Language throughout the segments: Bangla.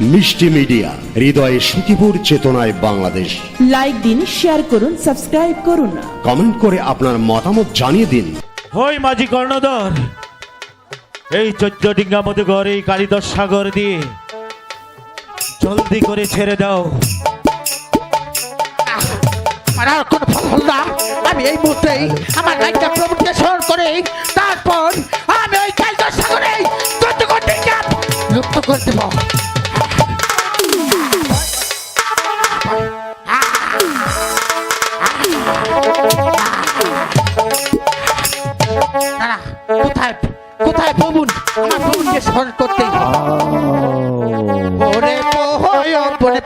মিষ্টি মিডিয়া, হৃদয়ে সুখীপুর, চেতনায় বাংলাদেশ। লাইক দিন, শেয়ার করুন, সাবস্ক্রাইব করুন, কমেন্ট করে আপনার মতামত জানিয়ে দিন। ওই মাঝি কর্ণধর, এই 14 ডিঙ্গা মধুঘর এই কালিদাস সাগর দিয়ে জলদি করে ছেড়ে দাও। আর কোনো ফল হল না। আমি এই মুহূর্তেই আমার লাইটটা প্রভুকে স্মরণ করে তারপর আমি ওই কালিদাস সাগরে লুপ্ত করে দেব। কোথায় কোথায় প্রভুন? আমার প্রভুকে স্মরণ করতে ওরে পোহয় পরে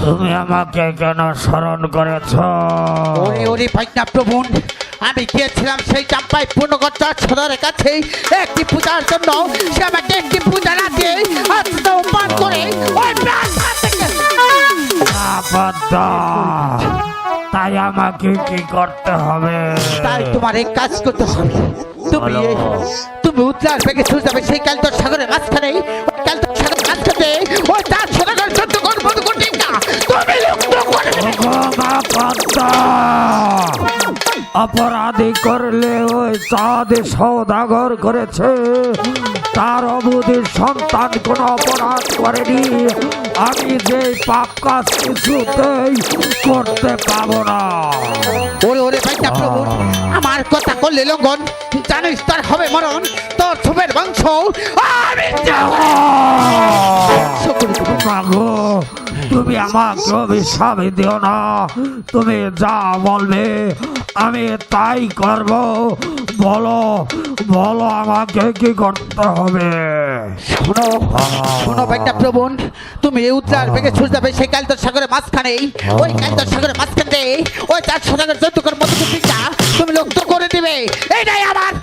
তুমি আমাকে কেন স্মরণ করেছ? ওরে ভাইনা প্রভু, আমি গিয়েছিলাম সেই চাম্পাই পূর্ণগঞ্জ সদরের কাছে একটি পূজার জন্য। সে আমাকে একটি পূজা না দিয়ে পান করে ওই প্রাণ থেকে। তাই আমাকে কি করতে হবে? তাই তোমার এই কাজ করতে হবে। তুমি উত্তরার বেগে চলে যাবে সেই কালিদাস সাগরের মাঝখানে। কালিদাস সাগরের মাঝখানে ওই তার সদাগর যুদ্ধ করবো তুমি লুপ্ত করে অপরাধী করলে ওই চাঁদে সওদাগর করেছে। তার অবুধির সন্তান কোনো অপরাধ করেনি। আমি যে পাপ কাজ কিছুতেই করতে পাবো না। ওরে ভাইটা প্রভু, আমার কথা করলে লঙ্ঘন, জানিস তার হবে মরণ। তোর ছুপের বংশ আমি মাগো, তুমি আমাকে অভিশাপ দিও না। তুমি যা বলবে আমি তাই করব। বলো বলো আমাকে কি করতে হবে? শোনো ভাইটা প্রভু, তুমি উত্তরার বেগে ছুটে যাবে সেই কালিদাস সাগরের মাঝখানে। ওই কালিদাস সাগরের মাঝখানে ওই চার সদাগর যৌতুকের মতো তুমি লুপ্ত করে দিবে। এইটাই আমার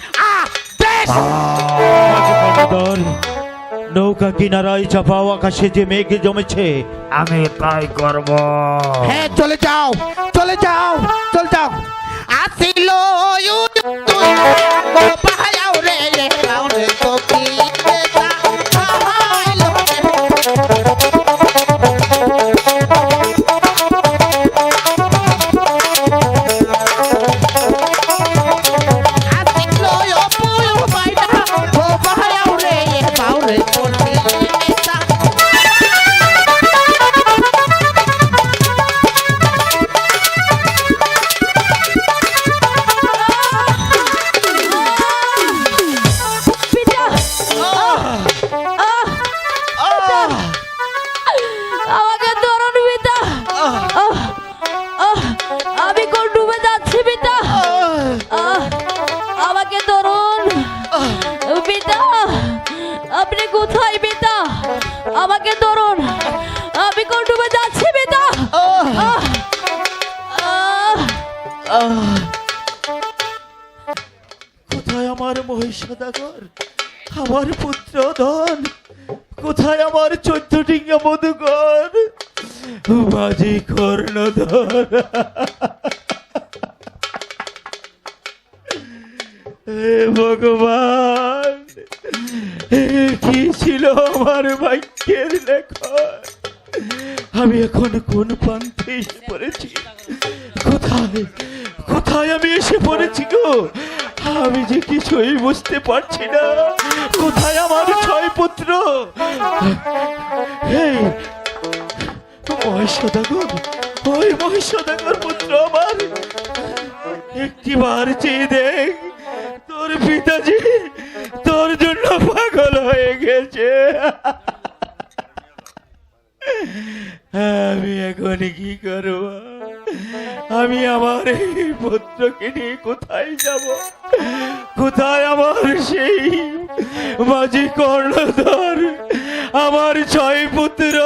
নৌকা কিনারায় চাপাও আকাশে যে মেঘ জমেছে, আমি তাই করব। হ্যাঁ, চলে যাও চলে যাও চলে যাও। আসিল আমাকে ধরুন, আমি কোন ডুবে যাচ্ছি পিতা। কোথায় আমার মহিষাদগর, আমার পুত্র ধন? কোথায় আমার 14 ডিঙ্গা মধুকর, মাঝি কর্ণধর? হে ভগবান, কি ছিল আমার ভাগ্যের লেখা? আমি এখন কোন প্রান্তে এসে পড়েছি? কোথায় কোথায় আমি এসে পড়েছি গো? আমি যে কিছুই বুঝতে পারছি না। কোথায় আমার 6 পুত্র? এই মহিষাদগর, ওই মহিষাদগর পুত্র আমার, একটিবার চেয়ে দেখ, তোর পিতাজি তোর জন্য পাগল হয়ে গেছে। আমি এখন কি করব? আমি আমার এই পুত্রকে নিয়ে কোথায় যাব? কোথায় আমার সেই মাঝি কর্ণধর, আমার 6 পুত্র?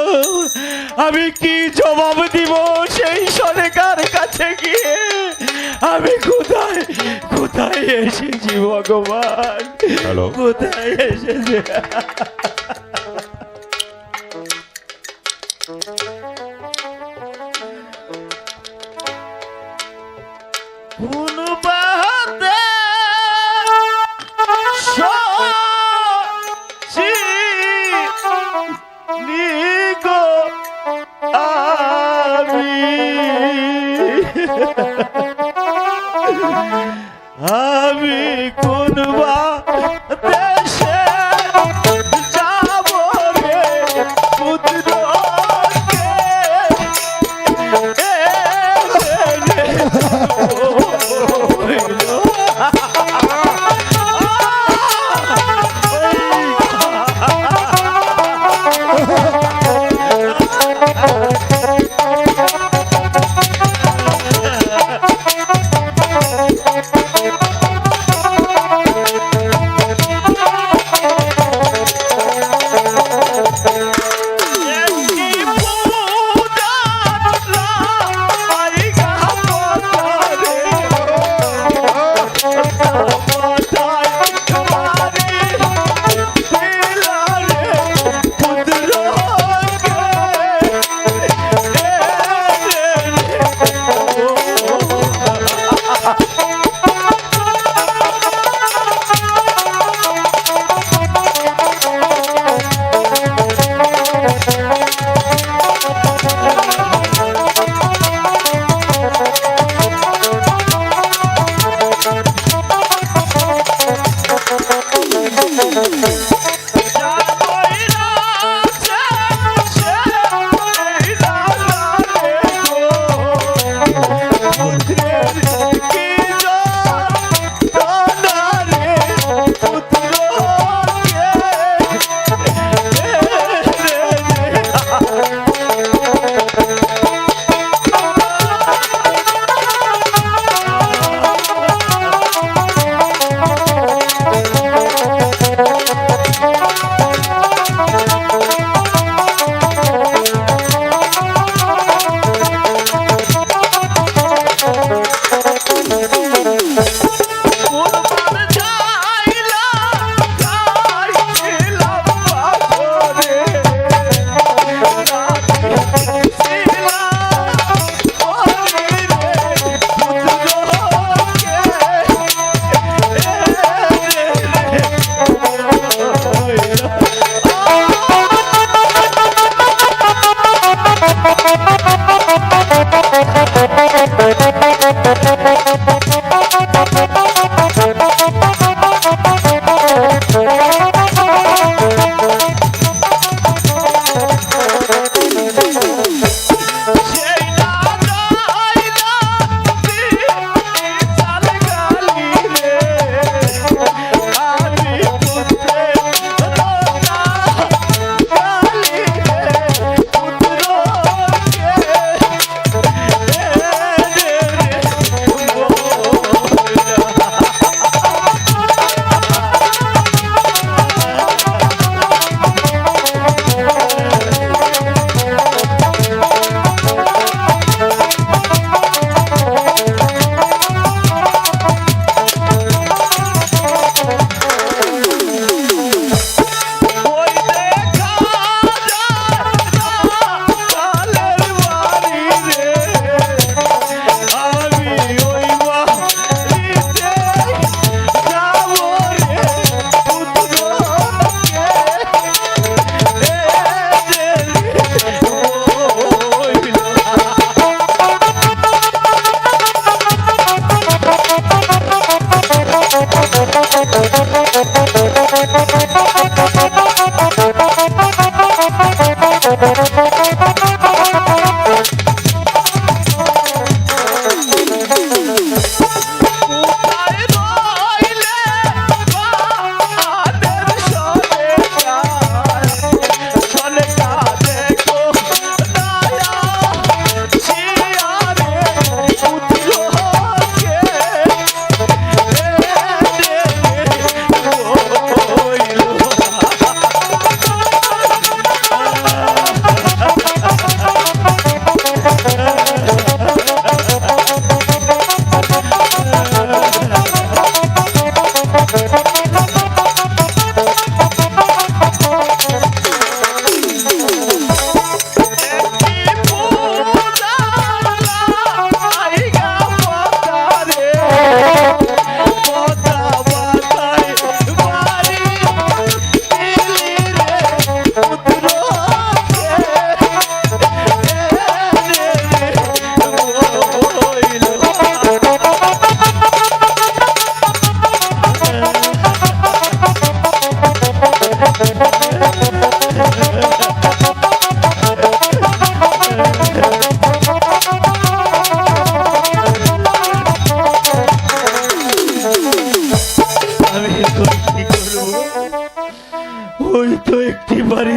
আমি কি জবাব দিব সেই সনেকার কাছে গিয়ে? আমি কোথায় কোথায় এসেছি ভগবান? কোথায় এসেছি? কোন বাহাতে নিগো আমি কোন দেশে যাব রে পুত্র?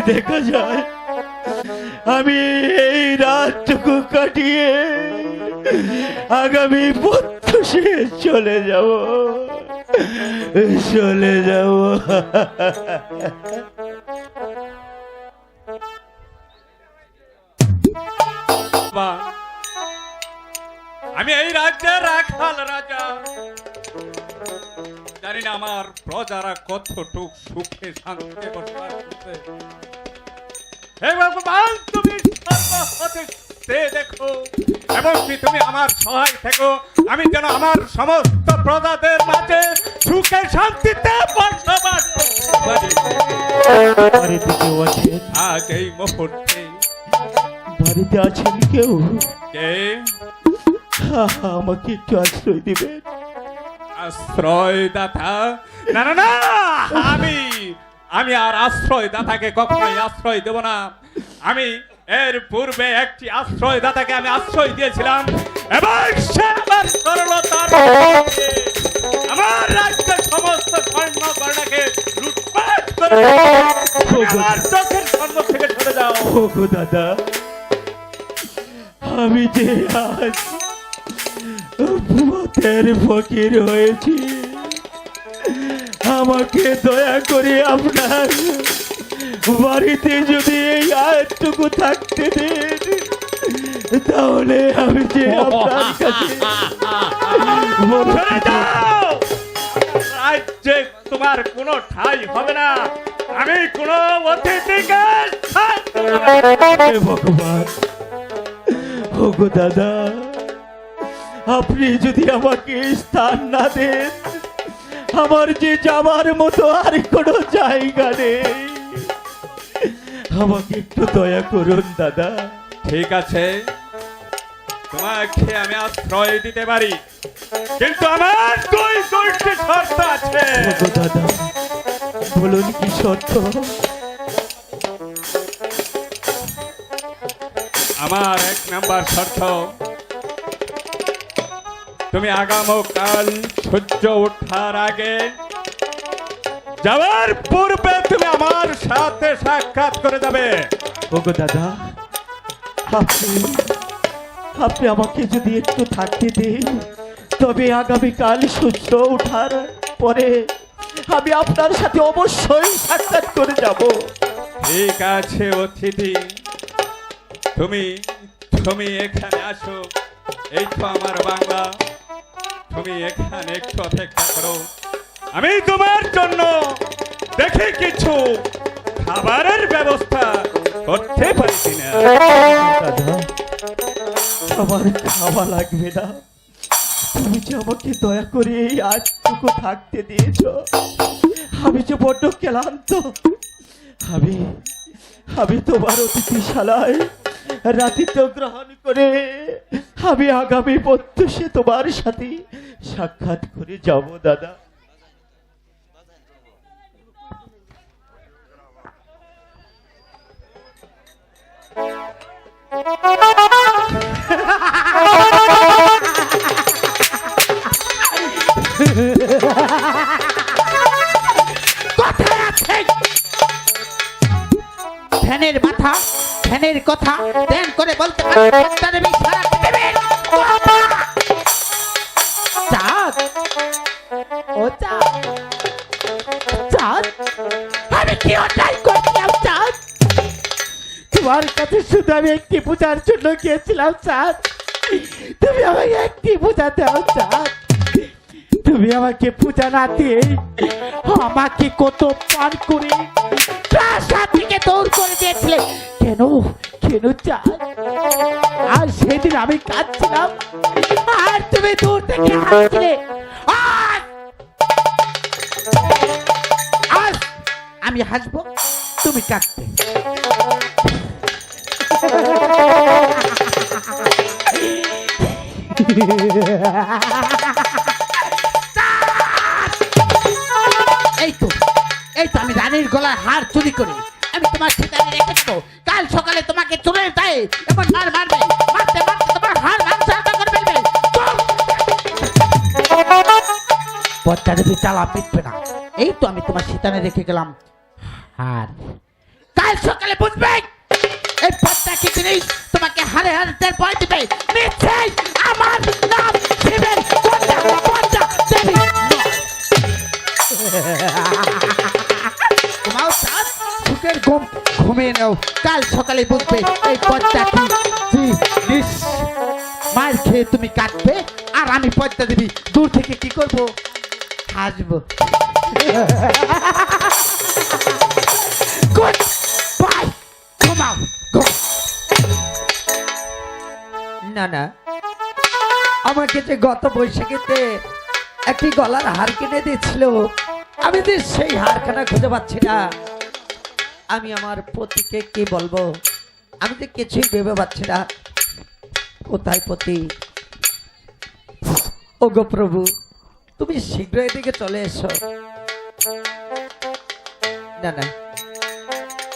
দেখা যায় আমি এই রাতটুকু কাটিয়ে আগামী প্রত্যুষে চলে যাব। আমি এই রাজ্যের রাখাল রাজা, জানি না আমার প্রজারা কতটুক সুখে শান্তিতে বসবাস করছে। হে ভগবান, তুমি সর্বহতে দেখো এবং কি তুমি আমার সহায় থেকো, আমি যেন আমার সমস্ত প্রজাদের মাঝে সুখে শান্তিতে বসবাস করতে পারি। বাড়িতে কেউ আছে? আজ এই মুহূর্তে বাড়িতে আছেন কেউ? কে আমাকে একটু আশ্রয় দিবেন? আশ্রয় দাতা? না না না, আমি আর আশ্রয় দাতাকে কখনোই আশ্রয় দেব না। আমি এর পূর্বে একটি আশ্রয় দাতাকে আমি আশ্রয় দিয়েছিলাম এবং সে আমার সরলতার আমার রাজ্যের সমস্ত সৈন্য গণাকে লুটপাট করে আমার চোখের সম্মুখ থেকে সরে যাও। ওগো দাদা, আমি যে আজ ভূতের ফকির হয়েছি, আমাকে দয়া করে আপনার বাড়িতে যদি এই আয়টুকু থাকতে দেন, তাহলে আমি যে আপনার কাছে সরে যাও। রাজ্যে তোমার কোনো ঠাঁই হবে না। আমি কোনো অতিথিকে ঠাঁই দেব না। হে ভগবান, ওগো দাদা, আপনি যদি আমাকে স্থান না দেন, আমার যে যাবার মতো আর কোনো জায়গা নেই, আমাকে একটু দয়া করুন দাদা। ঠিক আছে, তোমাকে আমি আশ্রয় দিতে পারি, কিন্তু আমার দুইটি শর্ত আছে। ওগো দাদা, বলুন কি শর্ত? আমার 1 নাম্বার শর্ত, তুমি আগামীকাল সূর্য ওঠার আগে যাওয়ার পূর্বে তুমি আমার সাথে সাক্ষাৎ করে যাবে। ওগো দাদা, আপনি আমাকে যদি একটু থাকতে দেন, তবে আগামীকাল সূর্য ওঠার পরে আমি আপনার সাথে অবশ্যই সাক্ষাৎ করে যাব। ঠিক আছে অতিথি, তুমি এখানে আসো। এই তো আমার বাংলা, তুমি এখানে একটু অপেক্ষা করো। আমি তোমার জন্য দেখে কিছু খাবারের ব্যবস্থা করতে পারি কিনা। দাদা, আমার খাওয়া লাগবে না, তুমি যে আমাকে দয়া করে এই আজটুকু থাকতে দিয়েছ, আমি যে বড্ড ক্লান্ত। আমি তোমার অতিথিশালায় রাতিত্ব গ্রহণ করে আমি আগামী প্রত্যুষে তোমার সাথে সাক্ষাৎ করে যাব দাদা। কথায় আছে, ফ্যানের মাথা ফ্যানের কথা ধ্যান করে বলতে পারে সারা দেবেন। চাঁদ, ও চাঁদ, চাঁদ, আমি কি অন্যায় করছিলাম চাঁদ? তোমার কাছে শুধু আমি একটি পূজার জন্য গিয়েছিলাম চাঁদ, তুমি আমাকে একটি পূজা দাও চাঁদ। তুমি আমাকে পূজা না দিয়ে আমাকে কত পান করে প্রাসাদ থেকে দৌড় করে দিয়েছিলে কেন? কেন চাঁদ? আর সেদিন আমি কাঁদছিলাম আর তুমি দূর থেকে হাসছিলে। আজ আমি হাসবো, তুমি কাঁদবে। এই তো আমি রানীর গলার হার চুরি করি আমি তোমার ঠিকানে রেখে দেবো। কাল সকালে তোমাকে চুলের দায়ে এমন হার মারবে, মারতে মারতে তোমার হার মাংস আলাদা করে ফেলবে। পদ্মা দেবী চালা পিটবে না। এই তো আমি তোমার ঠিকানে রেখে গেলাম হার। কাল সকালে বুঝবে এই পদ্মা কি জিনিস তোমাকে হারে হারে টের পাই দিবে নিশ্চয়ই আমার নাম শিবের পদ্মা পদ্মা দেবী তোমাও চাঁদ সুখের ঘুম ঘুমিয়ে নাও কাল সকালে বুঝবে এই পদ্মা কি জিনিস মার খেয়ে তুমি কাটবে আর আমি পদ্মা দেবী দূর থেকে কি করব হাসবো গুড বাই ঘুমাও ঘুম না না, আমাকে যে গত বৈশাখীতে একটি গলার হার কিনে দিয়েছিল, আমি তো সেই হারখানা খুঁজে পাচ্ছি না। আমি আমার পতিকে কি বলবো, আমি তো কিছুই ভেবে পাচ্ছি না। কোথায় পতি? ওগো প্রভু, তুমি শীঘ্র এদিকে চলে এসো। না না,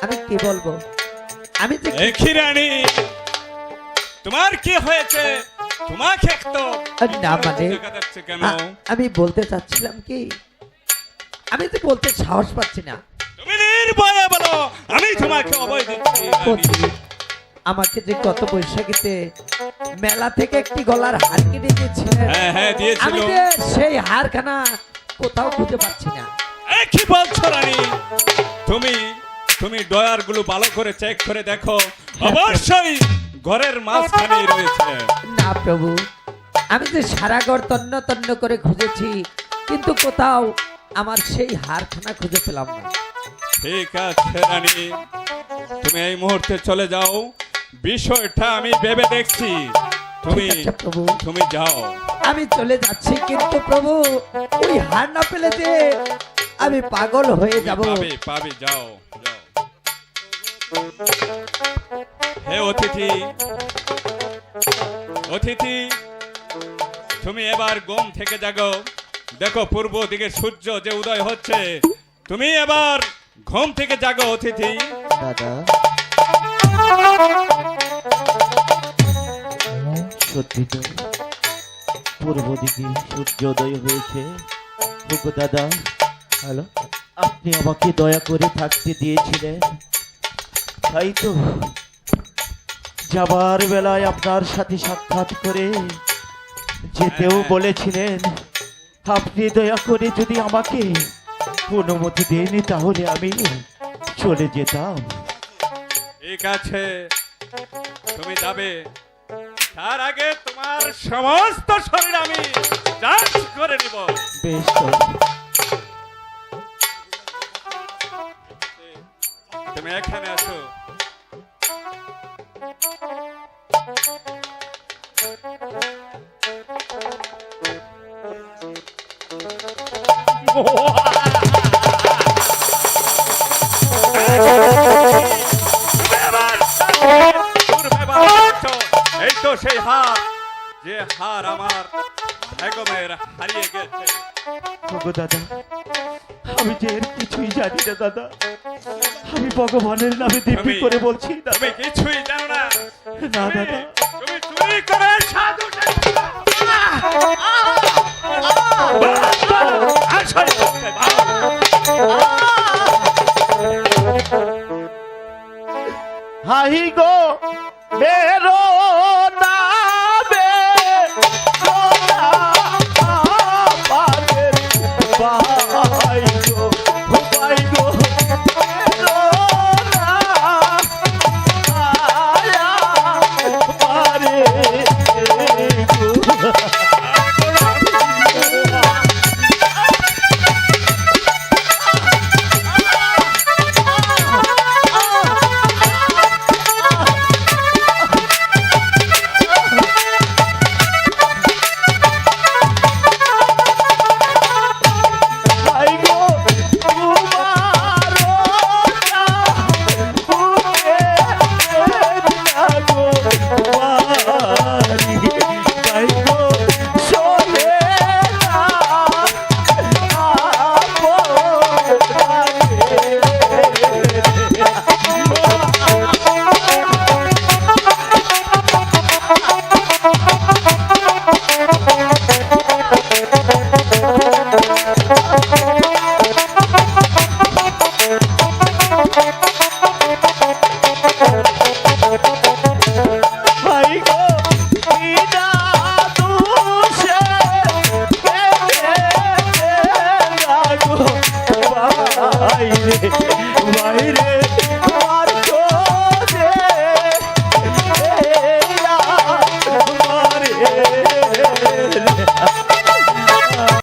আমি কি বলবো, আমি যে দেখি রানী, তোমার কি হয়েছে? তোমাকে একটু না মানে দেখা যাচ্ছে কেন? আমি বলতে চাচ্ছিলাম কি, আমি তো বলতে সাহস পাচ্ছি না। তুমি নির্ভয়ে বলো, আমি তোমাকে অভয় দিচ্ছি রানী। পতি, আমাকে যে গত বৈশাখীতে মেলা থেকে একটি গলার হার কিনে দিয়েছিলেন, হ্যাঁ দিয়েছিল। আমি যে সেই হারখানা কোথাও খুঁজে পাচ্ছি না। কি বলছো রানী? তুমি ডয়ার গুলো ভালো করে চেক করে দেখো, অবশ্যই ঘরের মাঝখানেই রয়েছে। না প্রভু, আমি যে সারা ঘর তন্ন তন্ন করে খুঁজেছি, কিন্তু কোথাও আমার সেই হারখানা খুঁজে পেলাম না। ঠিক আছে রানী, তুমি এই মুহূর্তে চলে যাও, বিষয়টা আমি ভেবে দেখছি। তুমি ঠিক আছে প্রভু, তুমি যাও। আমি চলে যাচ্ছি, কিন্তু প্রভু ওই হার না পেলে যে আমি পাগল হয়ে যাব। পাবে যাও যাও। হে অতিথি, অতিথি তুমি এবার ঘুম থেকে জাগো। দেখো পূর্ব দিকে সূর্য যে উদয় হচ্ছে, তুমি এবার ঘুম থেকে জাগো অতিথি। দাদা, সত্যি তো পূর্ব দিকে সূর্যোদয় হয়েছে। ওগো দাদা, হ্যালো, আপনি আমাকে দয়া করে থাকতে দিয়েছিলেন, তাই তো যাবার বেলায় আপনার সাথে সাক্ষাৎ করে যেতেও বলেছিলেন। আপনি দয়া করে যদি আমাকে অনুমতি দেননি, তাহলে আমি চলে যেতাম। ঠিক আছে, তুমি যাবে, তার আগে তোমার সমস্ত শরীর আমি যাঞ্চ করে নিব। বেশ তো। তুমি এখানে আসো। এই তো সেই হার, যে হার আমার বেগমের হারিয়ে গেছে। ওগো দাদা, আমি যে এর কিছুই জানি না দাদা। আমি ভগবানের নামে দিব্যি করে বলছি দাদা। তুমি কিছুই জানো না। না দাদা, তুমি চুরি করে সাধু হাহি গো